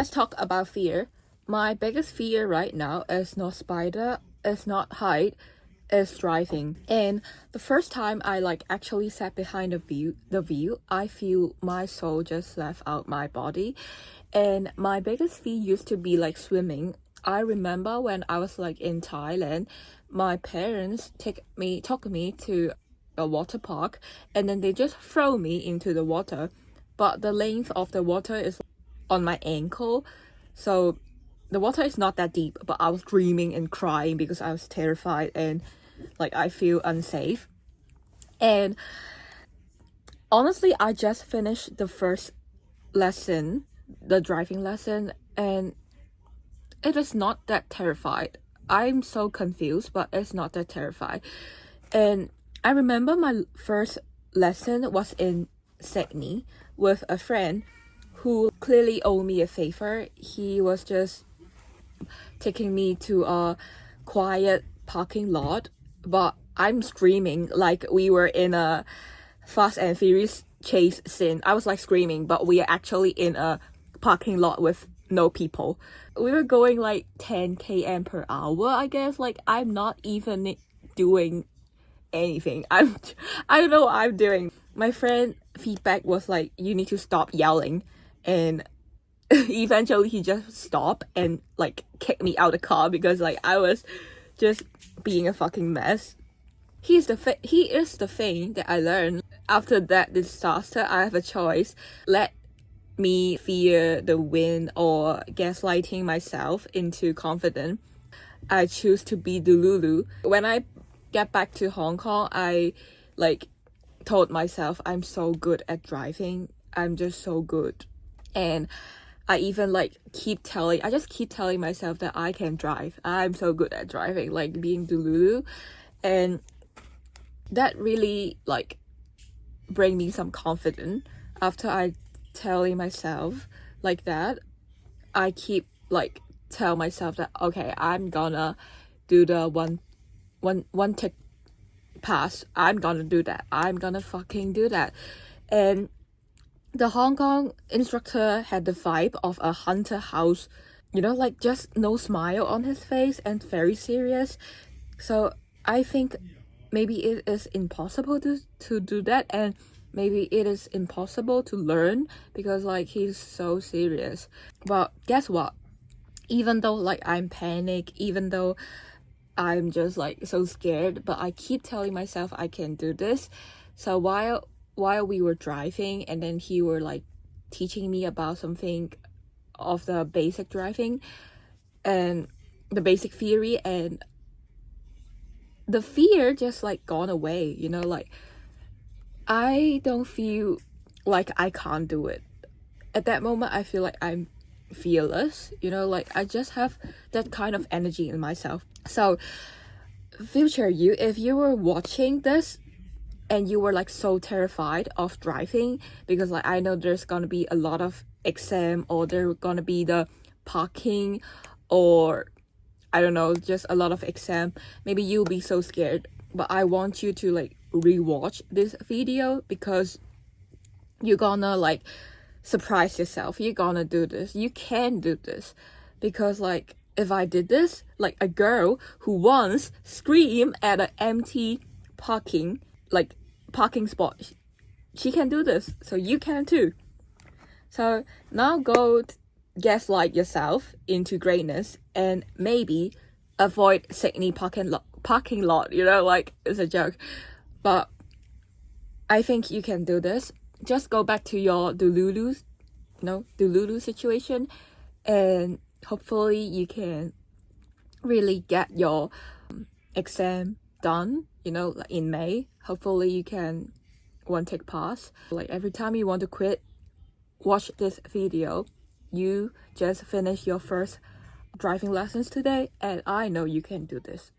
Let's talk about fear. My biggest fear right now is not spider, is not height, is driving. And the first time I like actually sat behind the view, I feel my soul just left out my body. And my biggest fear used to be like swimming. I remember when I was like in Thailand, my parents took me to a water park, and then they just throw me into the water. But the length of the water is on my ankle, so the water is not that deep, but I was screaming and crying because I was terrified and like I feel unsafe. And honestly, I just finished the first lesson, the driving lesson, and it is not that terrified. I'm so confused, but it's not that terrified. And I remember my first lesson was in Sydney with a friend who clearly owed me a favor. He was just taking me to a quiet parking lot, but I'm screaming like we were in a Fast and Furious chase scene. I was like screaming, but we are actually in a parking lot with no people. We were going like 10 km per hour, I guess. Like I'm not even doing anything. I don't know what I'm doing. My friend feedback was like, you need to stop yelling, and eventually he just stopped and like kicked me out of the car because like I was just being a fucking mess. He is the thing that I learned after that disaster. I have a choice: let me fear the wind or gaslighting myself into confidence. I choose to be Delulu. When I get back to Hong Kong, I like told myself I'm so good at driving. I'm just so good. And I even like keep telling myself that I can drive. I'm so good at driving, like being Delulu. And that really like bring me some confidence. After I telling myself like that, I keep like tell myself that okay, I'm gonna do the one tick pass. I'm gonna do that. I'm gonna fucking do that. And the Hong Kong instructor had the vibe of a haunted house, you know, like just no smile on his face and very serious. So I think maybe it is impossible to do that, and maybe it is impossible to learn because like he's so serious. But guess what? Even though like I'm panicked, even though I'm just like so scared, but I keep telling myself I can do this. So while we were driving, and then he were like teaching me about something of the basic driving and the basic theory, and the fear just like gone away, you know, like I don't feel like I can't do it. At that moment I feel like I'm fearless, you know, like I just have that kind of energy in myself. So future you, if you were watching this and you were like so terrified of driving, because like I know there's gonna be a lot of exam, or there's gonna be the parking, or I don't know, just a lot of exam, maybe you'll be so scared. But I want you to like rewatch this video, because you're gonna like surprise yourself. You're gonna do this. You can do this. Because like if I did this, like a girl who once screamed at an empty parking spot, she can do this, so you can too. So now go gaslight yourself into greatness, and maybe avoid Sydney parking lot, you know, like it's a joke, but I think you can do this. Just go back to your Delulu situation, and hopefully you can really get your exam done, you know, like in May. Hopefully you can one take pass. Like every time you want to quit, watch this video. You just finished your first driving lessons today, and I know you can do this.